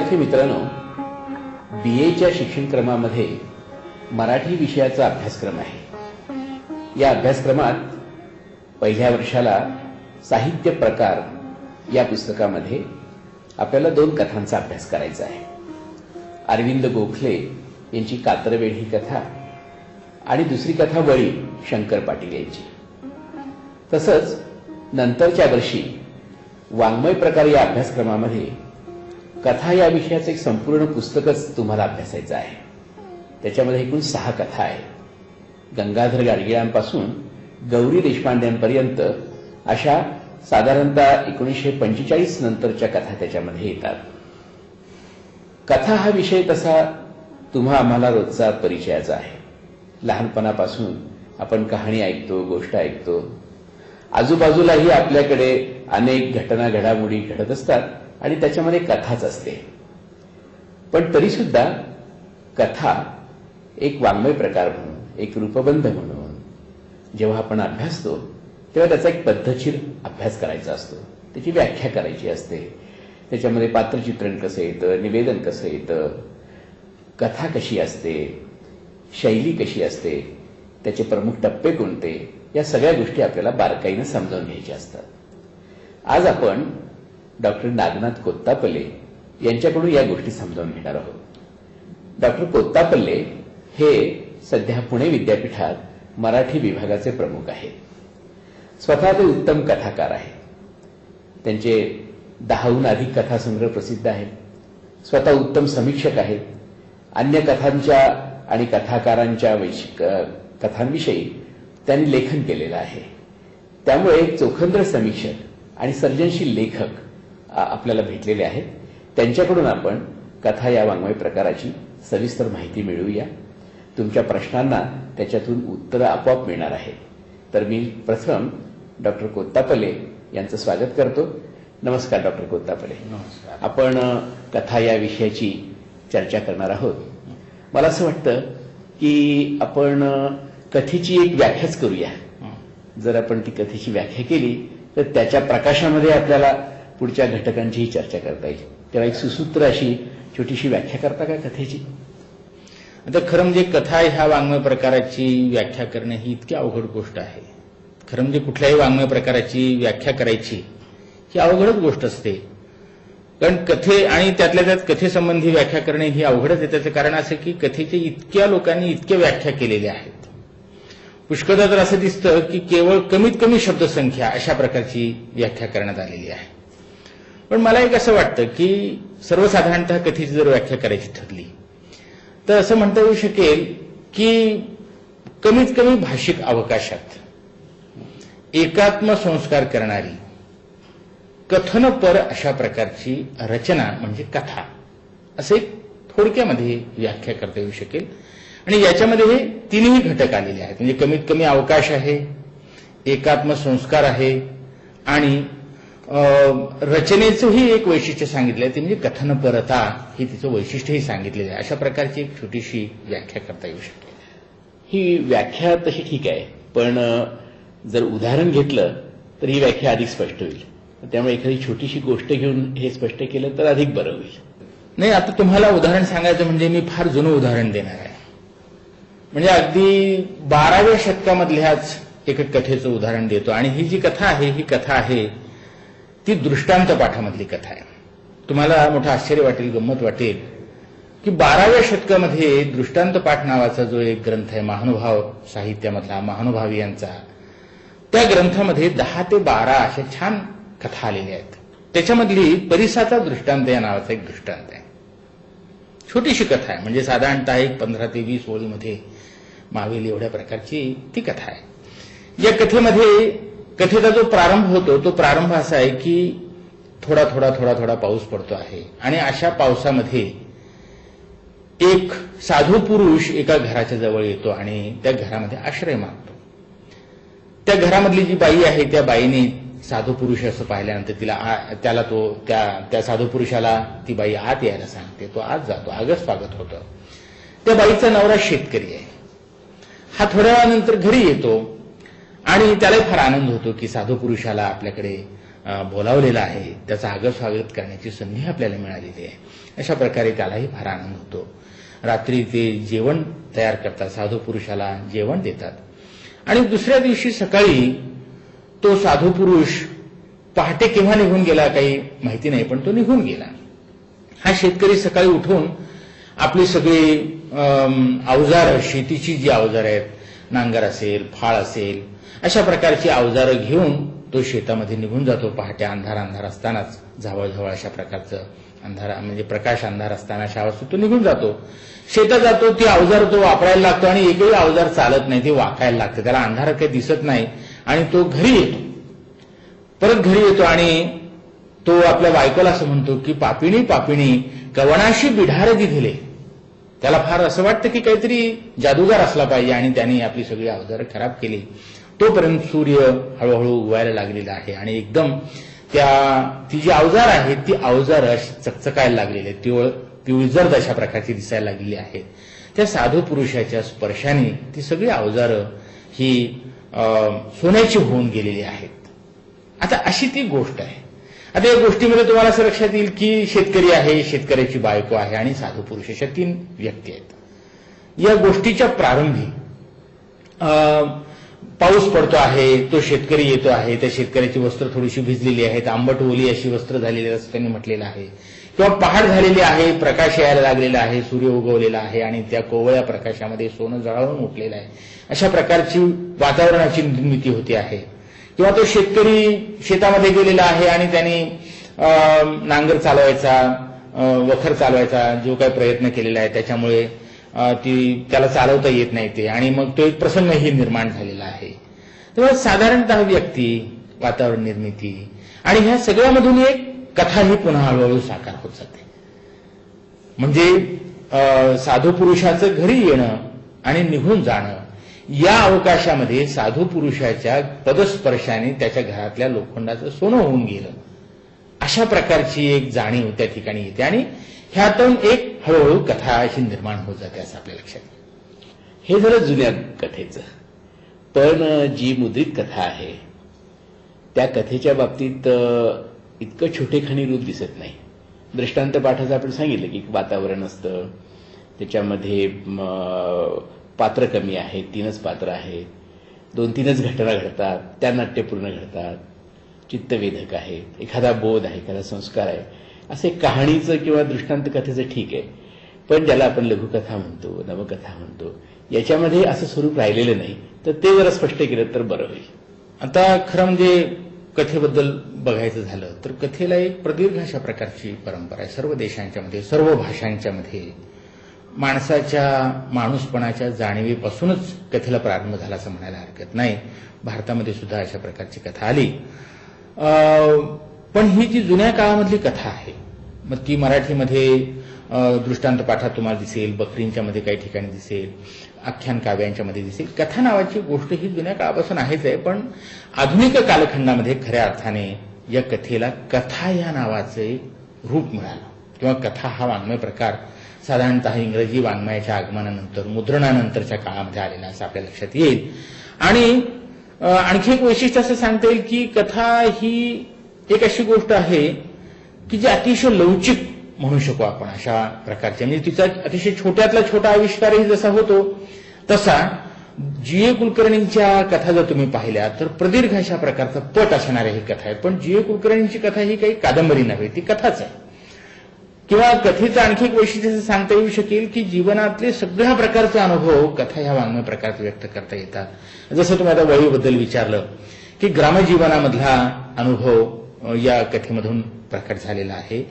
विद्यार्थी मित्रांनो, BAच्या शिक्षणक्रमामध्ये मराठी विषयाचा अभ्यासक्रम आहे। या अभ्यासक्रमात पहिल्या वर्षाला साहित्य प्रकार या पुस्तकामध्ये आपल्याला 2 कथांचा अभ्यास करायचा आहे। अरविंद गोखले यांची कातरवेड ही कथा आणि दुसरी कथा वळी शंकर पाटील यांची। तसंच नंतरच्या वर्षी वाङ्मय प्रकार या अभ्यासक्रमामध्ये कथा या विषयाचं एक संपूर्ण पुस्तकच तुम्हाला अभ्यासायचं आहे। त्याच्यामध्ये एकूण 6 कथा आहेत। गंगाधर गाडगिळांपासून गौरी देशपांड्यांपर्यंत अशा साधारणतः 1945 नंतरच्या कथा त्याच्यामध्ये येतात। कथा हा विषय तसा तुम्हा आम्हाला रोजचा परिचयाचा आहे। लहानपणापासून आपण कहाणी ऐकतो, गोष्ट ऐकतो। आजूबाजूलाही आपल्याकडे अनेक घटना घडामोडी घडत असतात आणि त्याच्यामध्ये कथाच असते। पण तरी सुद्धा कथा एक वाङ्मय प्रकार म्हणून, एक रूपबंध म्हणून जेव्हा आपण अभ्यासतो तेव्हा त्याचा एक पद्धतशीर अभ्यास करायचा असतो, त्याची व्याख्या करायची असते। त्याच्यामध्ये पात्रचित्रण कसं येतं, निवेदन कसं येतं, कथा कशी असते, शैली कशी असते, त्याचे प्रमुख टप्पे कोणते, या सगळ्या गोष्टी आपल्याला बारकाईने समजावून घ्यायच्या असतात। आज आपण डॉक्टर नागनाथ कोत्तापल्ले यांच्याकडून या गोष्टी समजावून घेणार आहोत। डॉक्टर कोत्तापल्ले हे सध्या पुणे विद्यापीठात मराठी विभागाचे प्रमुख आहेत। स्वतः ते उत्तम कथाकार आहेत। त्यांचे 10हून अधिक कथासंग्रह प्रसिद्ध आहेत। स्वतः उत्तम समीक्षक आहेत। अन्य कथांच्या आणि कथाकारांच्या कथांविषयी त्यांनी लेखन केलेलं आहे। त्यामुळे एक चोखंदळ समीक्षक आणि सर्जनशील लेखक आपल्याला भेटलेले आहेत। त्यांच्याकडून आपण कथा या वाङ्मय प्रकाराची सविस्तर माहिती मिळवूया। तुमच्या प्रश्नांना त्याच्यातून उत्तरं आपोआप मिळणार आहेत। तर मी प्रथम डॉक्टर कोत्तापल्ले यांचं स्वागत करतो। नमस्कार डॉक्टर कोत्तापल्ले। नमस्कार। आपण कथा या विषयाची चर्चा करणार आहोत। मला असं वाटतं की आपण कथेची एक व्याख्याच करूया। जर आपण ती कथेची व्याख्या केली तर त्याच्या प्रकाशामध्ये आपल्याला पुढच्या घटकांचीही चर्चा करता येईल। तेव्हा एक सुसूत्र अशी छोटीशी व्याख्या करता का कथेची? आता खरं म्हणजे कथा ह्या वाङ्मय प्रकाराची व्याख्या करणे ही इतकी अवघड गोष्ट आहे। खरं म्हणजे कुठल्याही वाङ्मय प्रकाराची व्याख्या करायची ही अवघडच गोष्ट असते। कारण कथे आणि त्यातल्या त्यात कथेसंबंधी व्याख्या करणे ही अवघडच आहे। त्याचं कारण असं की कथेचे इतक्या लोकांनी इतक्या व्याख्या केलेल्या आहेत। पुष्कळदा तर असं दिसतं की केवळ कमीत कमी शब्दसंख्या अशा प्रकारची व्याख्या करण्यात आलेली आहे। पण मला एक असं वाटतं की सर्वसाधारणतः कथेची जर व्याख्या करायची ठरली तर असं म्हणता येऊ शकेल की कमीत कमी भाषिक अवकाशात एकात्म संस्कार करणारी कथनपर अशा प्रकारची रचना म्हणजे कथा, असे थोडक्यामध्ये व्याख्या करता येऊ शकेल। आणि याच्यामध्ये हे 3ही घटक आलेले आहेत। म्हणजे कमीत कमी अवकाश आहे, एकात्म संस्कार आहे आणि रचनेचंही एक वैशिष्ट्य सांगितलं आहे, ते म्हणजे कथनपरता ही तिचं वैशिष्ट्यही सांगितलेलं आहे। अशा प्रकारची एक छोटीशी व्याख्या करता येऊ शकेल। ही व्याख्या तशी ठीक आहे, पण जर उदाहरण घेतलं तर ही व्याख्या अधिक स्पष्ट होईल। त्यामुळे एखादी छोटीशी गोष्ट घेऊन हे स्पष्ट केलं तर अधिक बरं होईल। नाही, आता तुम्हाला उदाहरण सांगायचं म्हणजे मी फार जुनं उदाहरण देणार आहे। म्हणजे अगदी 12व्या शतकामधल्याच एका कथेचं उदाहरण देतो। आणि ही जी कथा आहे ही कथा आहे ती दृष्टांत पाठामधली कथा आहे। तुम्हाला मोठं आश्चर्य वाटेल, गंमत वाटेल की 12व्या शतकामध्ये दृष्टांत पाठ नावाचा जो एक ग्रंथ आहे महानुभाव साहित्यामधला, महानुभावी यांचा, त्या ग्रंथामध्ये 10 ते 12 अशा छान कथा आलेल्या आहेत। त्याच्यामधली परिसाचा दृष्टांत या नावाचा एक दृष्टांत आहे। छोटीशी कथा आहे, म्हणजे साधारणतः एक 15 ते 20 ओळीमध्ये मावेल एवढ्या प्रकारची ती कथा आहे। या कथेमध्ये कथेचा जो प्रारंभ होतो तो प्रारंभ असा आहे की थोडा थोडा थोडा थोडा पाऊस पडतो आहे आणि अशा पावसामध्ये एक साधू पुरुष एका घराच्या जवळ येतो आणि त्या घरामध्ये आश्रय मागतो। त्या घरामधली जी बाई आहे त्या बाईने साधू पुरुष असं पाहिल्यानंतर त्या साधू पुरुषाला ती बाई आत यायला सांगते। तो आत जातो, आगस स्वागत होतं। त्या बाईचा नवरा शेतकरी आहे। हा थोड्या वेळानंतर घरी येतो आणि त्यालाही फार आनंद होतो की साधू पुरुषाला आपल्याकडे बोलावलेला आहे, त्याचं आगस्वागत करण्याची संधी आपल्याला मिळालेली आहे. अशा प्रकारे त्यालाही फार आनंद होतो. रात्री ते जेवण तयार करतात, साधू पुरुषाला जेवण देतात आणि दुसऱ्या दिवशी सकाळी तो साधू पुरुष पहाटे केव्हा निघून गेला काही माहिती नाही, पण तो निघून गेला. हा शेतकरी सकाळी उठून आपली सगळी अवजार, शेतीची जी अवजार आहेत, नांगर असेल, फाळ असेल, अशा प्रकारची अवजारं घेऊन तो शेतामध्ये निघून जातो. पहाटे अंधार असतानाच, झावळ अशा प्रकारचं अंधार म्हणजे प्रकाश अंधार असताना अशा अवस्थेत तो निघून जातो. शेतात जातो, ती अवजार तो वापरायला लागतो आणि एकही अवजार चालत नाही, ते वाकायला लागतं. त्याला अंधारात काही दिसत नाही आणि तो घरी येतो. परत घरी येतो आणि तो आपल्या बायकोला असं म्हणतो की पापिणी कवनाशी बिढारगी दिले. त्याला फार असं वाटतं की काहीतरी जादूगार असला पाहिजे आणि त्याने आपली सगळी अवजारं खराब केली. तोपर्यंत सूर्य हळूहळू उगवायला लागलेला आहे आणि एकदम ती जी अवजार आहे ती अवजार चकचकायला लागलेली आहे, पिवळजर्द अशा प्रकारची दिसायला लागलेली आहे. त्या साधू पुरुषाच्या स्पर्शाने ती सगळी अवजारं ही सोन्याची होऊन गेलेली आहेत. आता अशी ती गोष्ट आहे. आता या गोष्टीमध्ये तुम्हाला असं लक्षात येईल की शेतकरी आहे, शेतकऱ्याची बायको आहे आणि साधू पुरुष अशा 3 व्यक्ती आहेत. या गोष्टीच्या प्रारंभी पाऊस पडतो आहे, तो शेतकरी येतो आहे, त्या शेतकऱ्याची वस्त्र थोडीशी भिजलेली आहेत, आंबट ओली अशी वस्त्र झालेली असं त्यांनी म्हटलेलं आहे. किंवा पहाट झालेली आहे, प्रकाश यायला लागलेला आहे, सूर्य उगवलेला आहे आणि त्या कोवळ्या प्रकाशामध्ये सोनं जळावून उठलेलं आहे. अशा प्रकारची वातावरणाची निर्मिती होती आहे. किंवा तो शेतकरी शेतामध्ये गेलेला आहे आणि त्यांनी नांगर चालवायचा, वखर चालवायचा जो काही प्रयत्न केलेला आहे त्याच्यामुळे त्याला चालवता येत नाही ते, आणि मग तो एक प्रसंगही निर्माण झालेला आहे. तेव्हा साधारणतः व्यक्ती, वातावरण निर्मिती आणि ह्या सगळ्यामधून एक कथा ही पुन्हा हळूहळू साकार होत जाते. म्हणजे साधू पुरुषाचं घरी येणं आणि निघून जाणं, या अवकाशामध्ये साधू पुरुषाच्या पदस्पर्शाने त्याच्या घरातल्या लोखंडाचं सोनं होऊन गेलं, अशा प्रकारची एक जाणीव त्या ठिकाणी येते आणि ह्यातून एक हळूहळू कथा अशी निर्माण होत जाते असं आपल्या लक्षात येईल. हे झालं जुन्या कथेचं. पण जी मुद्रित कथा आहे त्या कथेच्या बाबतीत इतकं छोटेखानी रूप दिसत नाही. दृष्टांत पाठाचं आपण सांगितलं की वातावरण असतं, त्याच्यामध्ये पात्र कमी आहेत, 3च पात्र आहेत, 2-3च घटना घडतात, त्या नाट्यपूर्ण घडतात, चित्तवेधक आहेत, एखादा बोध आहे, एखादा संस्कार आहे, असे कहाणीचं किंवा दृष्टांत कथेचं ठीक आहे. पण ज्याला आपण लघुकथा म्हणतो, नवकथा म्हणतो, याच्यामध्ये असं स्वरूप राहिलेलं नाही, तर ते जरा स्पष्ट केलं तर बरं होईल. आता खरं म्हणजे कथेबद्दल बघायचं झालं तर कथेला एक प्रदीर्घ अशा प्रकारची परंपरा आहे. सर्व देशांच्या मध्ये, सर्व भाषांच्या मध्ये माणसाच्या माणूसपणाच्या जाणीवेपासूनच कथेला प्रारंभ झाला असं म्हणायला हरकत नाही. भारतामध्ये सुद्धा अशा प्रकारची कथा आली. पण ही जी जुन्या काळामधली कथा आहे, मग ती मराठीमध्ये दृष्टांत पाठात तुम्हाला दिसेल, बकरींच्या मध्ये काही ठिकाणी दिसेल, आख्यान काव्यांच्या मध्ये दिसेल. कथा नावाची गोष्ट ही जुन्या काळापासून आहेच आहे, पण आधुनिक कालखंडामध्ये खऱ्या अर्थाने या कथेला कथा या नावाचे रूप मिळालं, किंवा कथा हा वाङ्मय प्रकार साधारणतः इंग्रजी वाङ्मयाच्या आगमनानंतर, मुद्रणानंतरच्या काळामध्ये आलेला असं आपल्या लक्षात येईल. आणि आणखी एक वैशिष्ट्य असं सांगता येईल की कथा ही एक अशी गोष्ट आहे की जी अतिशय लवचिक म्हणू शकू आपण अशा प्रकारची. म्हणजे तिचा अतिशय छोट्यातला छोटा आविष्कारही जसा होतो तसा जी.ए. कुलकर्णींच्या कथा जर तुम्ही पाहिल्या तर प्रदीर्घ अशा प्रकारचा पट असणाऱ्या ही कथा आहे. पण जी.ए. कुलकर्णींची कथा ही काही कादंबरी नव्हे, ती कथाच आहे. किंवा कथेचं आणखी एक वैशिष्ट्य असं सांगता येऊ शकेल की जीवनातले सगळ्या प्रकारचे अनुभव कथा ह्या वाङ्मय प्रकारात व्यक्त करता येतात. जसं तुम्ही आता वळीबद्दल विचारलं की ग्रामजीवनामधला अनुभव या कथेमधून प्रकट झालेला आहे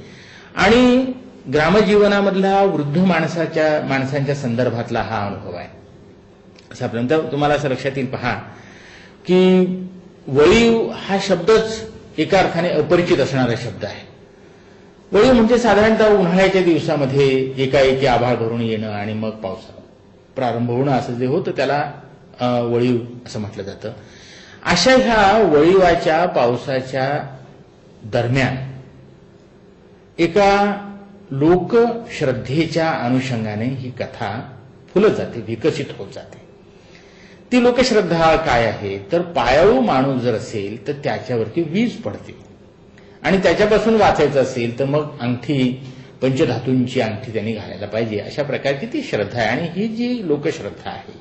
आणि ग्रामजीवनामधला वृद्ध माणसांच्या संदर्भातला हा अनुभव आहे. असं आपल्याला तुम्हाला असं लक्षात येईल. पहा की वळीव हा शब्दच एका अर्थाने अपरिचित असणारा शब्द आहे. वळीव म्हणजे साधारणतः उन्हाळ्याच्या दिवसामध्ये एकाएकी आभाळ भरून येणं आणि मग पावसाळा प्रारंभ होणं असं जे होतं त्याला वळीव असं म्हटलं जातं. अशा ह्या वळीवाच्या पावसाच्या दरम्यान एका लोकश्रद्धेच्या अनुषंगाने ही कथा फुलत जाते, विकसित होत जाते. ती लोकश्रद्धा काय आहे तर पायाळू माणूस जर असेल तर त्याच्यावरती वीज पडते. आणि त्याच्यापासून वाचायचं असेल तर मग अंगठी, पंचधातूंची अंगठी त्यांनी घालायला पाहिजे, अशा प्रकारची ती श्रद्धा आहे. आणि ही जी लोकश्रद्धा आहे,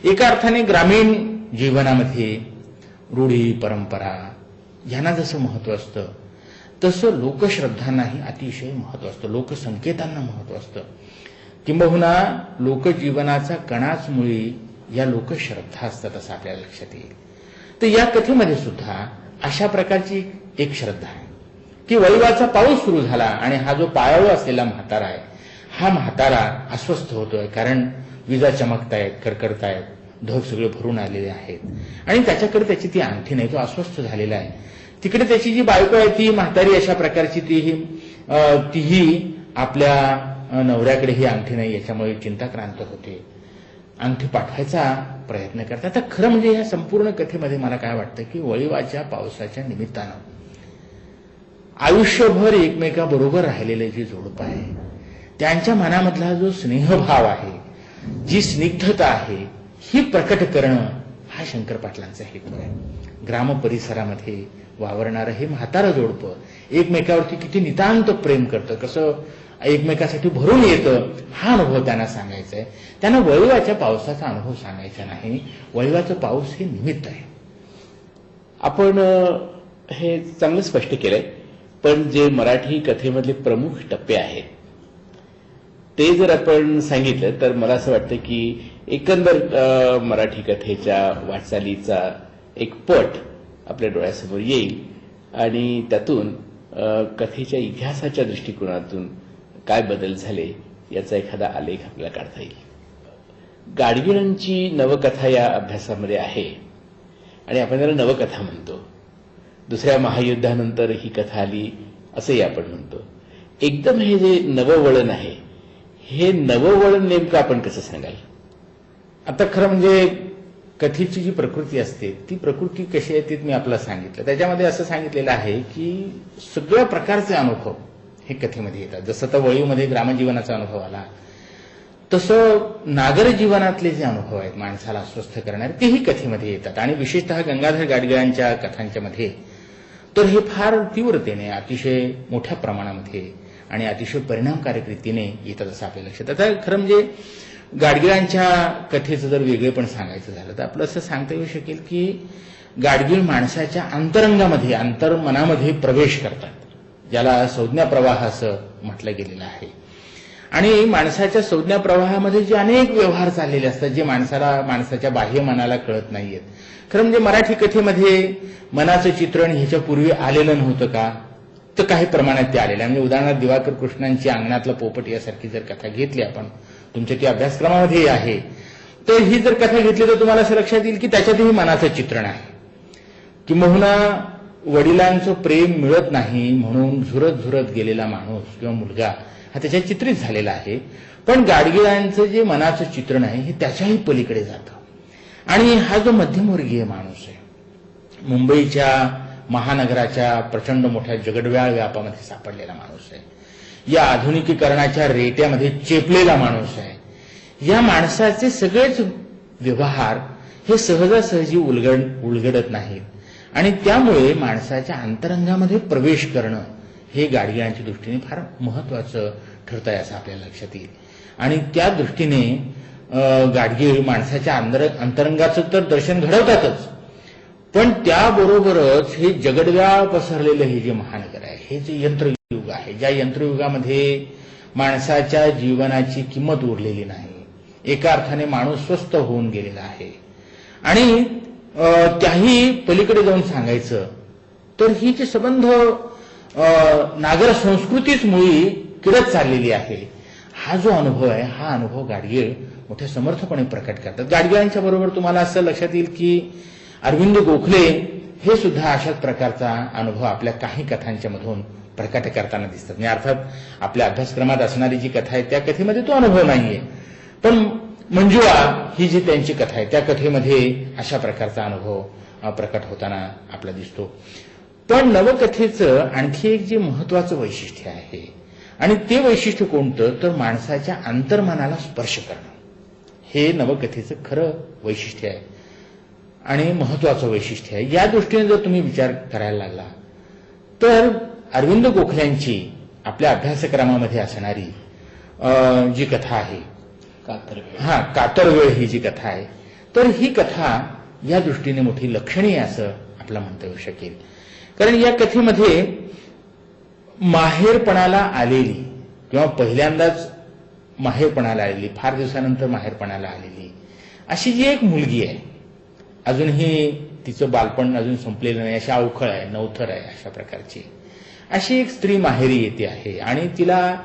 एका अर्थाने ग्रामीण जीवनामध्ये रूढी परंपरा यांना जसं महत्व असतं तसं लोकश्रद्धांनाही अतिशय महत्व असतं, लोकसंकेतांना महत्व असतं. किंबहुना लोकजीवनाचा कणाच मुळी या लोकश्रद्धा असतात असं आपल्याला लक्षात येईल. तर या कथेमध्ये सुद्धा अशा प्रकारची एक श्रद्धा आहे की वळीवाचा पाऊस सुरू झाला आणि हा जो पायाळू असलेला म्हातारा आहे, हा म्हातारा अस्वस्थ होतोय, कारण विजा चमकतायत, कडकडतायत, ढग सगळे भरून आलेले आहेत आणि त्याच्याकडे त्याची ती अंगठी नाही, तो अस्वस्थ झालेला आहे. तिकडे त्याची जी बायको आहे ती म्हातारी अशा प्रकारची तीही आपल्या नवऱ्याकडे ही अंगठी नाही याच्यामुळे चिंताक्रांत होते, अंगठी पाठवायचा प्रयत्न करतात. तर खरं म्हणजे या संपूर्ण कथेमध्ये मला काय वाटतं की वळीवाच्या पावसाच्या निमित्तानं आयुष्यभर एकमेकाबरोबर राहिलेले जे जोडपं आहे त्यांच्या मनामधला जो स्नेहभाव आहे, जी स्निग्धता आहे, ही प्रकट करणं हा शंकर पाटलांचा हेतू आहे. ग्राम परिसरामध्ये वावरणारं हे म्हातारं जोडपं एकमेकावरती किती नितांत प्रेम करतं, कसं एकमेकासाठी भरून येतं, हा अनुभव त्यांना सांगायचा आहे. त्यांना वळीवाच्या पावसाचा अनुभव सांगायचा नाही. वळीवाचा पाऊस हे निमित्त आहे. आपण हे चांगलं स्पष्ट केलंय, पण जे मराठी कथेमधले प्रमुख टप्पे आहेत ते जर आपण सांगितलं तर मला असं वाटतं की एकंदर मराठी कथेच्या वाटचालीचा एक पट आपल्या डोळ्यासमोर येईल आणि त्यातून कथेच्या इतिहासाच्या दृष्टिकोनातून काय बदल झाले याचा एखादा आलेख आपल्याला काढता येईल. गाडगिळांची नवकथा या अभ्यासामध्ये आहे आणि आपण त्याला नवकथा म्हणतो. दुसऱ्या महायुद्धानंतर ही कथा आली असंही आपण म्हणतो. एकदम हे जे नववळण आहे, हे नववळण नेमकं आपण कसं सांगाल? आता खरं म्हणजे कथेची जी प्रकृती असते ती प्रकृती कशी आहे ते मी आपल्याला सांगितलं. त्याच्यामध्ये असं सांगितलेलं आहे की सगळ्या प्रकारचे अनुभव हे कथेमध्ये येतात. जसं तर वळीमध्ये ग्रामजीवनाचा अनुभव आला तसं नागर जीवनातले जे अनुभव आहेत माणसाला अस्वस्थ करणारे तेही कथेमध्ये येतात. आणि विशेषतः गंगाधर गाडगिळांच्या कथांच्या मध्ये तर हे फार तीव्रतेने, अतिशय मोठ्या प्रमाणामध्ये आणि अतिशय परिणामकारक रीतीने येतात असं आपल्या लक्षात. आता खरं म्हणजे गाडगिळांच्या कथेचं जर वेगळेपण सांगायचं झालं तर आपलं असं सांगता येऊ शकेल की गाडगीळ माणसाच्या अंतरंगामध्ये, अंतर्मनामध्ये प्रवेश करतात, ज्याला संज्ञा प्रवाह असं म्हटलं गेलेलं आहे. आणि माणसाच्या संज्ञा प्रवाहामध्ये जे अनेक व्यवहार चाललेले असतात जे माणसाच्या बाह्य मनाला कळत नाहीयेत. खरं म्हणजे मराठी कथेमध्ये मनाचं चित्रण ह्याच्यापूर्वी आलेलं नव्हतं का? तर काही प्रमाणात ते आलेलं आहे. म्हणजे उदाहरणार्थ दिवाकर कृष्णांची अंगणातला पोपट यासारखी जर कथा घेतली आपण, तुमच्या ती अभ्यासक्रमामध्ये आहे, तर ही जर कथा घेतली तर तुम्हाला असं लक्षात येईल की त्याच्यातही मनाचं चित्रण आहे. किंबहुना वडिलांचं प्रेम मिळत नाही म्हणून झुरत झुरत गेलेला माणूस किंवा मुलगा हा त्याच्यात चित्रित झालेला आहे. पण गाडगिळांचं जे मनाचं चित्रण आहे हे त्याच्याही पलीकडे जातं. आणि हा जो मध्यमवर्गीय माणूस आहे, मुंबईच्या महानगराच्या प्रचंड मोठ्या जगडव्याळ व्यापामध्ये सापडलेला माणूस आहे, या आधुनिकीकरणाच्या रेट्यामध्ये चेपलेला माणूस आहे, या माणसाचे सगळेच व्यवहार हे सहजासहजी उलगडत नाहीत. आणि त्यामुळे माणसाच्या अंतरंगामध्ये प्रवेश करणं हे गाडगिळांच्या दृष्टीने फार महत्वाचं ठरत आहे असं आपल्याला लक्षात येईल. आणि त्या दृष्टीने गाडगीळ माणसाच्या अंतरंगाचं तर दर्शन घडवतातच, पण त्याबरोबरच हे जगडव्याळ पसरलेलं हे जे महानगर आहे, हे जे यंत्रयुग आहे, ज्या यंत्रयुगामध्ये माणसाच्या जीवनाची किंमत उरलेली नाही, एका अर्थाने माणूस स्वस्थ होऊन गेलेला आहे. आणि त्याही पलीकडे जाऊन सांगायचं तर ही जे संबंध नागर संस्कृतीच मुळी किडत चाललेली आहे, हा जो अनुभव आहे हा अनुभव गाडगीळ मोठ्या समर्थपणे प्रकट करतात. गाडगिळांच्या बरोबर तुम्हाला असं लक्षात येईल की अरविंद गोखले हे सुद्धा अशाच प्रकारचा अनुभव आपल्या काही कथांच्या मधून प्रकट करताना दिसतात. म्हणजे अर्थात आपल्या अभ्यासक्रमात असणारी जी कथा आहे त्या कथेमध्ये तो अनुभव नाहीये, पण मंजुळा ही जी त्यांची कथा आहे त्या कथेमध्ये अशा प्रकारचा अनुभव प्रकट होताना आपला दिसतो. पण नवकथेचं आणखी एक जे महत्वाचं वैशिष्ट्य आहे आणि ते वैशिष्ट्य कोणतं तर माणसाच्या अंतर्मनाला स्पर्श करणं, हे नवकथेचं खरं वैशिष्ट्य आहे आणि महत्वाचं वैशिष्ट्य आहे. या दृष्टीने जर तुम्ही विचार करायला लागला तर अरविंद गोखल्यांची आपल्या अभ्यासक्रमामध्ये असणारी जी कथा आहे कातरवेळ ही जी कथा आहे, तर ही कथा या दृष्टीने मोठी लक्षणीय असं आपलं म्हणता येऊ शकेल. कारण या कथेमध्ये माहेरपणाला आलेली किंवा पहिल्यांदाच माहेरपणाला आलेली, फार दिवसानंतर माहेरपणाला आलेली अशी जी एक मुलगी आहे, अजूनही तिचं बालपण अजून संपलेलं नाही, अशी अवखळ आहे, नवथर आहे, अशा प्रकारची अशी एक स्त्री माहेरी येते आहे आणि तिला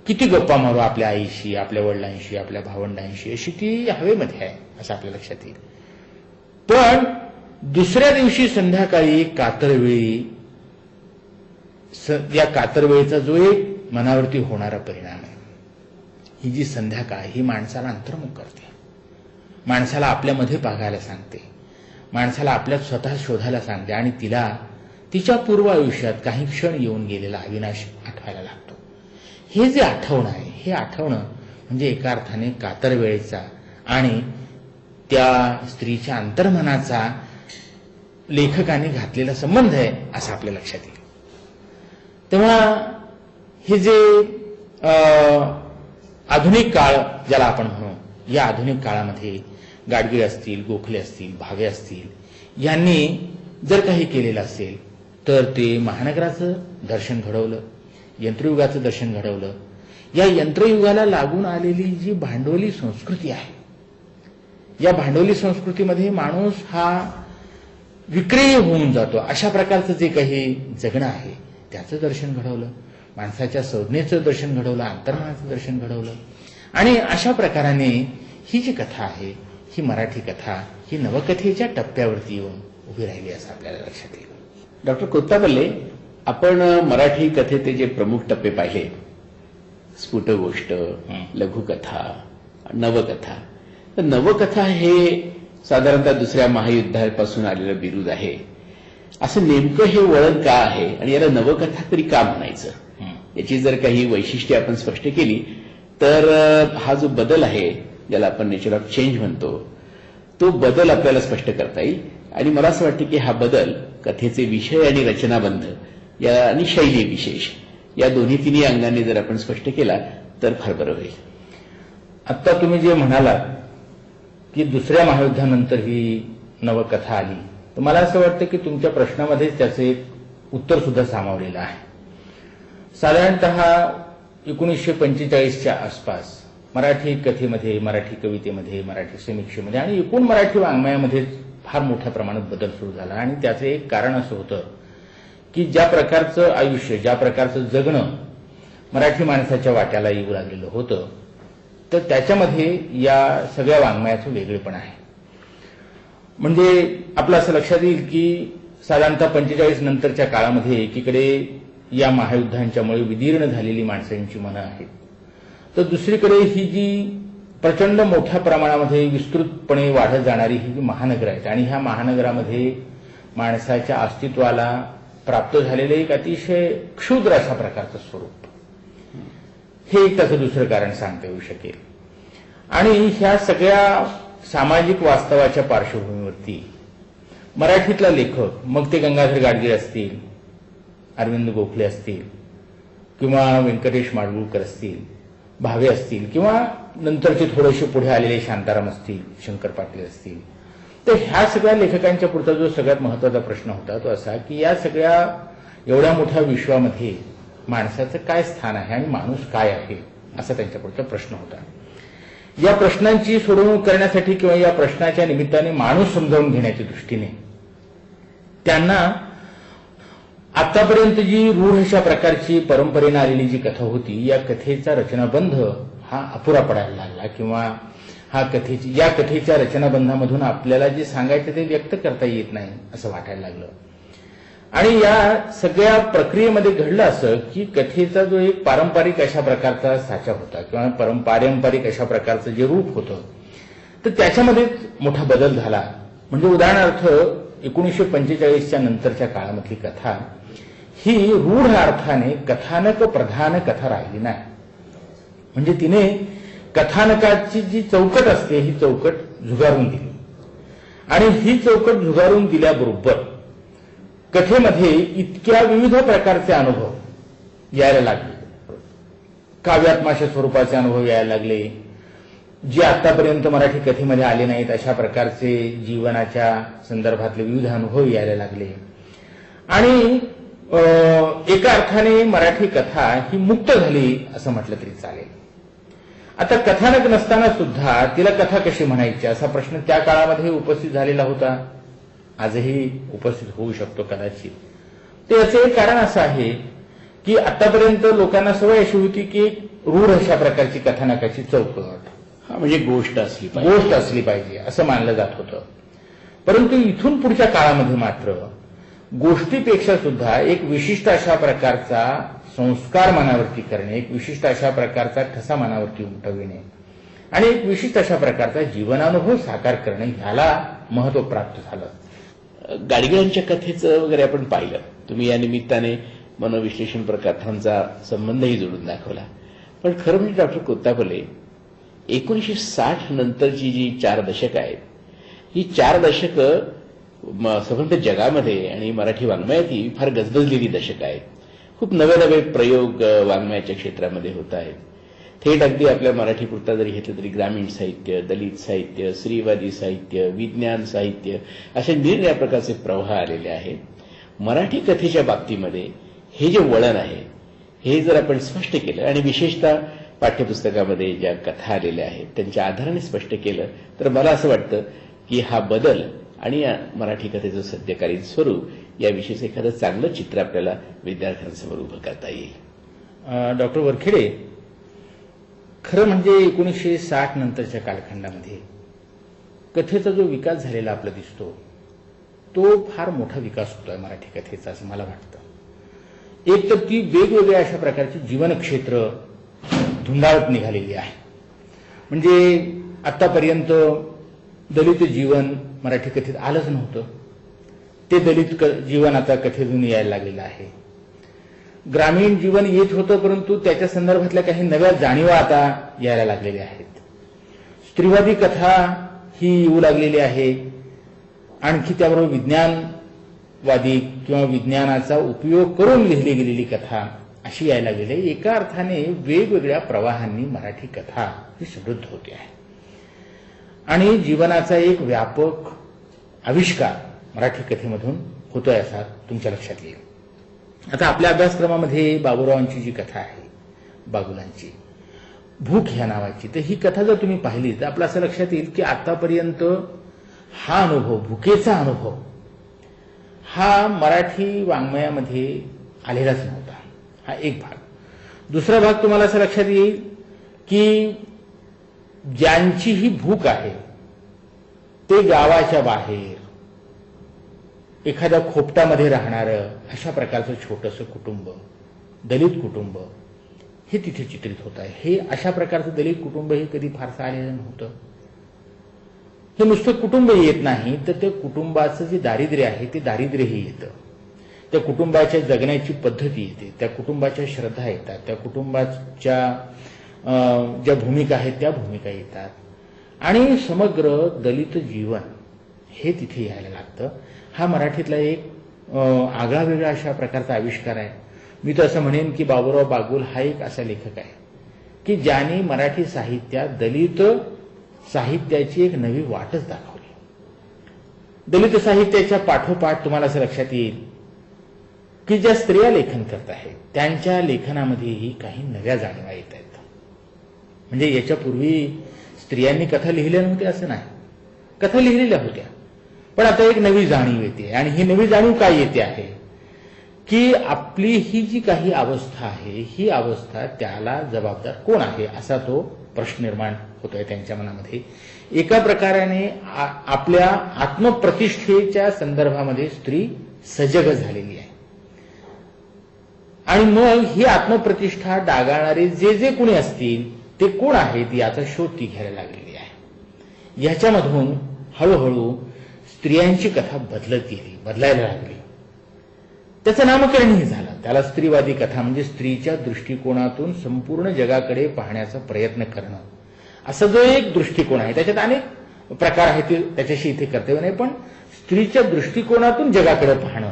किती गप्पा मारू आपल्या आईशी, आपल्या वडिलांशी, आपल्या भावंडांशी, अशी ती हवेमध्ये आहे असं आपल्या लक्षात येईल. पण दुसऱ्या दिवशी संध्याकाळी कातरवेळी, या कातरवेळीचा जो एक मनावरती होणारा परिणाम आहे, ही जी संध्याकाळ ही माणसाला अंतर्मुख करते, माणसाला आपल्यामध्ये बघायला सांगते, माणसाला आपल्यात स्वतः शोधायला सांगते आणि तिला तिच्या पूर्व आयुष्यात काही क्षण येऊन गेलेला अविनाश आठवायला लागतो. हे जे आठवणं आहे, हे आठवणं म्हणजे एका अर्थाने कातरवेळेचा आणि त्या स्त्रीच्या अंतर्मनाचा लेखकाने घातलेला संबंध आहे असं आपल्या लक्षात येईल. तेव्हा हे जे आधुनिक काळ ज्याला आपण म्हणू, या आधुनिक काळामध्ये गाडगीळ असतील, गोखले असतील, भावे असतील यांनी जर काही केलेलं असेल तर ते महानगराचं दर्शन घडवलं, यंत्रयुगाचं दर्शन घडवलं. या यंत्रयुगाला लागून आलेली जी भांडवली संस्कृती आहे, या भांडवली संस्कृतीमध्ये माणूस हा विक्रिय होऊन जातो अशा प्रकारचं जे काही जगणं आहे त्याचं दर्शन घडवलं, माणसाच्या संज्ञेचं दर्शन घडवलं, अंतर्मनाचं दर्शन घडवलं. आणि अशा प्रकाराने ही जी कथा आहे, ही मराठी कथा ही नवकथेच्या टप्प्यावरती येऊन उभी राहिली असं आपल्याला लक्षात येईल. डॉक्टर कोत्तापल्ले, आपण मराठी कथेचे जे प्रमुख टप्पे पाहिले, स्फुटगोष्ट, लघुकथा, नवकथा. तर नवकथा हे साधारणतः दुसऱ्या महायुद्धापासून आलेलं बिरुद आहे. असं नेमकं हे वळण का आहे आणि याला नवकथा तरी का म्हणायचं, याची जर काही वैशिष्ट्ये आपण स्पष्ट केली तर हा जो बदल आहे ज्याला आपण नेचर ऑफ चेंज म्हणतो, तो बदल आपल्याला स्पष्ट करता येईल. आणि मला असं वाटतं की हा बदल कथेचे विषय आणि रचनाबंध या आणि शैली विशेष या दोन्ही तिन्ही अंगांनी जर आपण स्पष्ट केला तर फार बरं होईल. आत्ता तुम्ही जे म्हणालात की दुसऱ्या महायुद्धानंतर ही नवकथा आली, तर मला असं वाटतं की तुमच्या प्रश्नामध्येच त्याचं एक उत्तर सुद्धा सामावलेलं आहे. साधारणतः 1945च्या आसपास मराठी कथेमध्ये, मराठी कवितेमध्ये, मराठी समीक्षेमध्ये आणि एकूण मराठी वाङ्मयामध्ये फार मोठ्या प्रमाणात बदल सुरू झाला. आणि त्याचं एक कारण असं होतं की ज्या प्रकारचं आयुष्य, ज्या प्रकारचं जगणं मराठी माणसाच्या वाट्याला येऊ लागलेलं होतं, तर त्याच्यामध्ये या सगळ्या वाङ्मयाचं वेगळेपण आहे. म्हणजे आपलं असं लक्षात येईल की साधारणतः 45 नंतरच्या काळामध्ये एकीकडे या महायुद्धांच्यामुळे विदीर्ण झालेली माणसांची मनं आहेत, तर दुसरीकडे ही जी प्रचंड मोठ्या प्रमाणामध्ये विस्तृतपणे वाढत जाणारी ही जी महानगरं आहेत आणि ह्या महानगरामध्ये माणसाच्या अस्तित्वाला प्राप्त झालेलं एक अतिशय क्षुद्र अशा प्रकारचं स्वरूप, हे एक त्याचं दुसरं कारण सांगता येऊ शकेल. आणि ह्या सगळ्या सामाजिक वास्तवाच्या पार्श्वभूमीवरती मराठीतला लेखक, मग ते गंगाधर गाडगीळ असतील, अरविंद गोखले असतील किंवा व्यंकटेश माडगूळकर असतील, भावे असतील किंवा नंतरचे थोडेसे पुढे आलेले शांताराम असतील, शंकर पाटील असतील, तर ह्या सगळ्या लेखकांच्या पुढचा जो सगळ्यात महत्वाचा प्रश्न होता तो असा की या सगळ्या एवढ्या मोठ्या विश्वामध्ये माणसाचं काय स्थान आहे आणि माणूस काय आहे असा त्यांच्या पुढचा प्रश्न होता. या प्रश्नांची सोडवणूक करण्यासाठी किंवा या प्रश्नाच्या निमित्ताने माणूस समजावून घेण्याच्या दृष्टीने त्यांना आतापर्यंत जी रूढ अशा प्रकारची परंपरेने आलेली जी कथा होती, या कथेचा रचनाबंध हा अपुरा पडायला लागला किंवा या कथेच्या रचनाबंधामधून आपल्याला जे सांगायचं ते व्यक्त करता येत नाही असं वाटायला लागलं. आणि या सगळ्या प्रक्रियेमध्ये घडलं असं की कथेचा जो एक पारंपरिक अशा प्रकारचा साचा होता किंवा पारंपरिक अशा प्रकारचं जे रूप होतं, तर त्याच्यामध्येच मोठा बदल झाला. म्हणजे उदाहरणार्थ 1945च्या नंतरच्या काळामधली कथा ही रूढ अर्थाने कथानक प्रधान कथा राहिली नाही. म्हणजे तिने कथानकाची जी चौकट असते ही चौकट झुगारून दिली आणि ही चौकट झुगारून दिल्याबरोबर कथेमध्ये इतक्या विविध प्रकारचे अनुभव यायला लागले, काव्यात्मक स्वरूपाचे अनुभव यायला लागले, जे आतापर्यंत मराठी कथेमध्ये आले नाहीत अशा प्रकारचे जीवनाच्या संदर्भातले विविध अनुभव यायला लागले. आणि एका अर्थाने मराठी कथा ही मुक्त झाली असं म्हटलं तरी चालेल. आता कथानक नसताना सुद्धा तिला कथा कशी म्हणायची असा प्रश्न त्या काळामध्ये उपस्थित झालेला होता, आजही उपस्थित होऊ शकतो कदाचित. ते याचे एक कारण असं आहे की आतापर्यंत लोकांना सवय अशी होती की रूढ अशा प्रकारची कथानकाची चौकट, म्हणजे गोष्ट असली पाहिजे असं मानलं जात होतं. परंतु इथून पुढच्या काळामध्ये मात्र गोष्टीपेक्षा सुद्धा एक विशिष्ट अशा प्रकारचा संस्कार मनावरती करणे, एक विशिष्ट अशा प्रकारचा ठसा मनावरती उमटविणे आणि एक विशिष्ट अशा प्रकारचा जीवनानुभव साकार करणे ह्याला महत्व प्राप्त झालं. गाडगिळांच्या कथेचं वगैरे आपण पाहिलं, तुम्ही या निमित्ताने मनोविश्लेषण कथांचा संबंधही जोडून दाखवला. पण खरं म्हणजे डॉक्टर कोत्तापल्ले, 1960 नंतरची जी 4 दशकं आहेत, ही 4 दशकं संपूर्ण जगामध्ये आणि मराठी वाङ्मयातही फार गजबजलेली दशकं आहेत. खूप नवे नवे प्रयोग वाङ्मयाच्या क्षेत्रामध्ये होत आहेत. थेट अगदी आपल्या मराठीपुरता जरी घेतलं तरी ग्रामीण साहित्य, दलित साहित्य, स्त्रीवादी साहित्य, विज्ञान साहित्य असे निरनिराळ्या प्रकारचे प्रवाह आलेले आहेत. मराठी कथेच्या बाबतीमध्ये हे जे वळण आहे हे जर आपण स्पष्ट केलं आणि विशेषतः पाठ्यपुस्तकामध्ये ज्या कथा आलेल्या आहेत त्यांच्या आधाराने स्पष्ट केलं तर मला असं वाटतं की हा बदल आणि मराठी कथेचं सद्यकालीन स्वरूप याविषयीचं एखादं चांगलं चित्र आपल्याला विद्यार्थ्यांसमोर उभं करता येईल. डॉक्टर वरखेडे, खरं म्हणजे 1960 नंतरच्या कालखंडामध्ये कथेचा जो विकास झालेला आपला दिसतो तो फार मोठा विकास होतोय मराठी कथेचा असं मला वाटतं. एक तर ती वेगवेगळ्या अशा प्रकारची जीवनक्षेत्र धुंडाळत निघालेली आहे. म्हणजे आतापर्यंत दलित जीवन मराठी कथेत आलंच नव्हतं, ते दलित जीवन आता कथेतून यायला लागलेलं आहे. ग्रामीण जीवन येत होतं परंतु त्याच्या संदर्भातल्या काही नव्या जाणीवा आता यायला लागलेल्या आहेत. स्त्रीवादी कथा ही येऊ लागलेली आहे. आणखी त्याबरोबर विज्ञानवादी किंवा विज्ञानाचा उपयोग करून लिहिली गेलेली कथा अशी यायला लागलेली आहे. एका अर्थाने वेगवेगळ्या प्रवाहांनी मराठी कथा ही समृद्ध होते आहे आणि जीवनाचा एक व्यापक आविष्कार मराठी कथेमधून होतोय असा तुमच्या लक्षात येईल. आता आपल्या अभ्यासक्रमामध्ये बाबूरावांची जी कथा आहे, बागुलांची भूक ह्या नावाची, तर ही कथा जर तुम्ही पाहिली तर आपल्या असं लक्षात येईल की आतापर्यंत हा अनुभव, भुकेचा अनुभव, हा मराठी वाङ्मयामध्ये आलेलाच नव्हता. हा एक भाग. दुसरा भाग तुम्हाला असं लक्षात येईल की ज्यांची ही भूक आहे ते गावाच्या बाहेर एखाद्या खोपटामध्ये राहणारं अशा प्रकारचं छोटंसं कुटुंब, दलित कुटुंब हे तिथे चित्रित होत आहे. हे अशा प्रकारचं दलित कुटुंब हे कधी फारसं आलेलं नव्हतं. हे नुसतं कुटुंब येत नाही तर त्या कुटुंबाचं जे दारिद्र्य आहे ते दारिद्र्यही येतं. त्या कुटुंबाच्या जगण्याची पद्धती येते, त्या कुटुंबाच्या श्रद्धा येतात, त्या कुटुंबाच्या ज्या भूमिका आहेत त्या भूमिका येतात आणि समग्र दलित जीवन हे तिथे यायला लागतं. हा मराठीतला एक आगळा वेगळा अशा प्रकारचा आविष्कार आहे. मी तर असं म्हणेन की बाबूराव बागुल हा एक असा लेखक आहे की ज्यांनी मराठी साहित्यात दलित साहित्याची एक नवी वाटच दाखवली. दलित साहित्याच्या पाठोपाठ तुम्हाला असं लक्षात येईल की ज्या स्त्रिया लेखन करत आहेत त्यांच्या लेखनामध्येही काही नव्या जाणीवा येत आहेत. म्हणजे याच्यापूर्वी स्त्रियांनी कथा लिहिल्या नव्हत्या असं नाही, कथा लिहिलेल्या होत्या, पण आता एक नवी जाणीव येते. आणि ही नवी जाणीव काय येते आहे की आपली ही जी काही अवस्था आहे ही अवस्था त्याला जबाबदार कोण आहे असा तो प्रश्न निर्माण होतोय त्यांच्या मनामध्ये. एका प्रकाराने आपल्या आत्मप्रतिष्ठेच्या संदर्भामध्ये स्त्री सजग झालेली आहे आणि मग ही आत्मप्रतिष्ठा डागाळणारे जे जे कोणी असतील ते कोण आहेत याचा शोध ती घ्यायला लागलेली आहे. ह्याच्यामधून हळूहळू स्त्रियांची कथा बदलत गेली, बदलायला लागली. त्याचं नामकरणही झालं. त्याला स्त्रीवादी कथा म्हणजे स्त्रीच्या दृष्टिकोनातून संपूर्ण जगाकडे पाहण्याचा प्रयत्न करणं असा जो एक दृष्टिकोन आहे. त्याच्यात अनेक प्रकार आहेत, त्याच्याशी इथे कर्तव्य नाही, पण स्त्रीच्या दृष्टिकोनातून जगाकडे पाहणं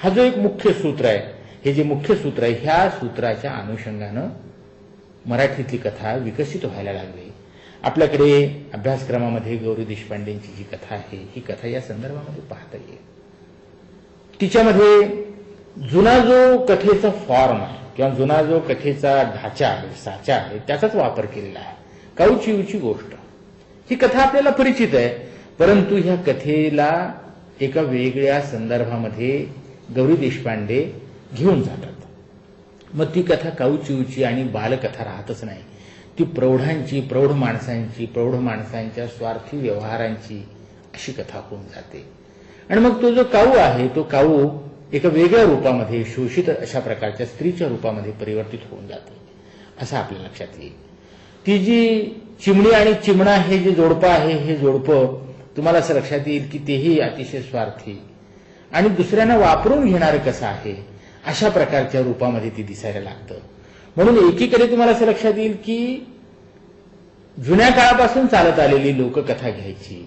हा जो एक मुख्य सूत्र आहे, हे जे मुख्य सूत्र आहे, ह्या सूत्राच्या अनुषंगानं मराठीतली कथा विकसित व्हायला लागली. आपल्याकडे अभ्यासक्रमामध्ये गौरी देशपांडेंची जी कथा आहे, ही कथा या संदर्भामध्ये पाहता येईल. तिच्यामध्ये जुना जो कथेचा फॉर्म आहे किंवा जुना जो कथेचा ढाचा आहे, साचा आहे, त्याचाच वापर केलेला आहे. काऊचिऊची गोष्ट ही कथा आपल्याला परिचित आहे, परंतु ह्या कथेला एका वेगळ्या संदर्भामध्ये गौरी देशपांडे घेऊन जातात. मग ती कथा काऊचिऊची आणि बालकथा राहतच नाही, ती प्रौढांची, प्रौढ माणसांच्या स्वार्थी व्यवहारांची अशी कथा होऊन जाते. आणि मग तो जो काऊ आहे, तो काऊ एका वेगळ्या रूपामध्ये, शोषित अशा प्रकारच्या स्त्रीच्या रूपामध्ये परिवर्तित होऊन जाते, असं आपल्या लक्षात येईल. ती जी चिमणी आणि चिमणा हे जे जोडपं आहे, हे जोडपं तुम्हाला असं लक्षात येईल की तेही अतिशय स्वार्थी आणि दुसऱ्यांना वापरून घेणारं कसं आहे, अशा प्रकारच्या रूपामध्ये ती दिसायला लागतं. म्हणून एकीकडे तुम्हाला असं लक्षात येईल की जुन्या काळापासून चालत आलेली लोककथा घ्यायची,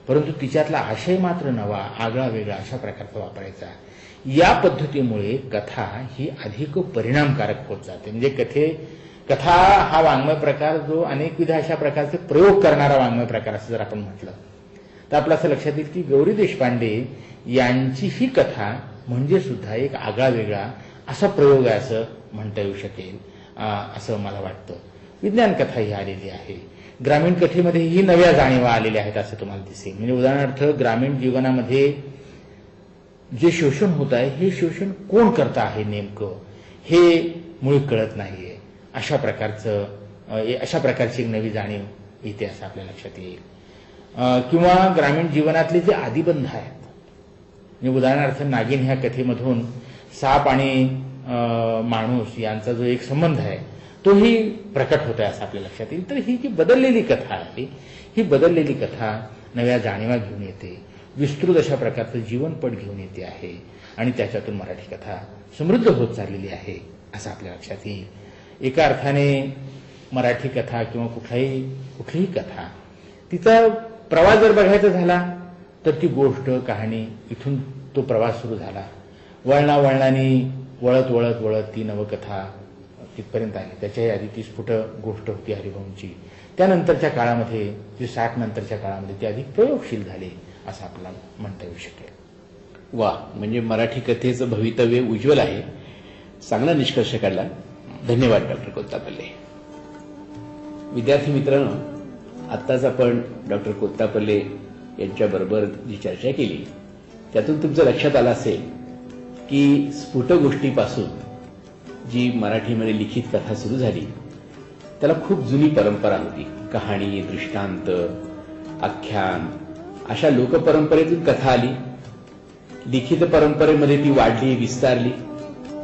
परंतु तिच्यातला आशय मात्र नवा, आगळा वेगळा अशा प्रकारचा वापरायचा. या पद्धतीमुळे कथा ही अधिक परिणामकारक होत जाते. म्हणजे कथा हा वाङ्मय प्रकार जो अनेकविध अशा प्रकारचे प्रयोग करणारा वाङ्मय प्रकार असं जर आपण म्हटलं तर आपलं असं लक्षात येईल की गौरी देशपांडे यांची ही कथा म्हणजे सुद्धा एक आगळा वेगळा असा प्रयोग आहे असं म्हणता येऊ शकेल, असं मला वाटतं. विज्ञान कथा ही आलेली आहे, ग्रामीण कथेमध्ये ही नव्या जाणीवा आलेल्या आहेत असं तुम्हाला दिसेल. म्हणजे उदाहरणार्थ ग्रामीण जीवनामध्ये जे शोषण होत आहे, हे शोषण कोण करत आहे नेमकं हे मुळी कळत नाहीये. अशा प्रकारची एक नवी जाणीव येते असं आपल्या लक्षात येईल. किंवा ग्रामीण जीवनातले जे आदिबंध आहेत, म्हणजे उदाहरणार्थ नागिन ह्या कथेमधून साप आणि माणूस यांचा जो एक संबंध आहे तोही प्रकट होत आहे असं आपल्या लक्षात येईल. तर ही जी बदललेली कथा आहे, ही बदललेली कथा नव्या जाणीवा घेऊन येते, विस्तृत अशा प्रकारचं जीवनपट घेऊन येते आहे आणि त्याच्यातून मराठी कथा समृद्ध होत चाललेली आहे असं आपल्या लक्षात येईल. एका अर्थाने मराठी कथा किंवा कुठलीही कथा, तिचा प्रवास जर बघायचा झाला तर ती गोष्ट, कहाणी, इथून तो प्रवास सुरू झाला. वळणावळणाने वळत वळत वळत ती नवकथा तिथपर्यंत आली. त्याच्याही आधी ती स्फुट गोष्ट होती हरिभाऊंची. त्यानंतरच्या काळामध्ये, जी 60 नंतरच्या काळामध्ये ती अधिक प्रयोगशील झाली असं आपल्याला म्हणता येऊ शकेल. वा, म्हणजे मराठी कथेचं भवितव्य उज्ज्वल आहे. चांगला निष्कर्ष काढला. धन्यवाद डॉक्टर कोत्तापल्ले. विद्यार्थी मित्रांनो, आत्ताच आपण डॉक्टर कोत्तापल्ले यांच्याबरोबर जी चर्चा केली त्यातून तुमचं लक्षात आलं असेल की स्फुट गोष्टीपासून जी मराठीमध्ये लिखित कथा सुरू झाली त्याला खूप जुनी परंपरा होती. कहाणी, दृष्टांत, आख्यान अशा लोकपरंपरेतून कथा आली. लिखित परंपरेमध्ये ती वाढली, विस्तारली.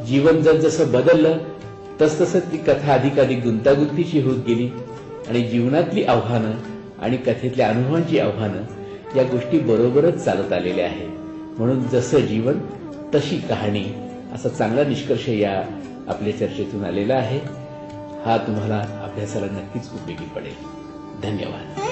जीवन जसं बदललं तसतसं ती कथा अधिकाधिक गुंतागुंतीची होत गेली आणि जीवनातली आव्हानं आणि कथेतल्या अनुभवांची आव्हानं या गोष्टी बरोबरच चालत आलेल्या आहेत. म्हणून जसं जीवन तशी कहाणी असा चांगला निष्कर्ष या आपल्या चर्चेतून आलेला आहे. हा तुम्हाला अभ्यासाला नक्कीच उपयोगी पडेल. धन्यवाद.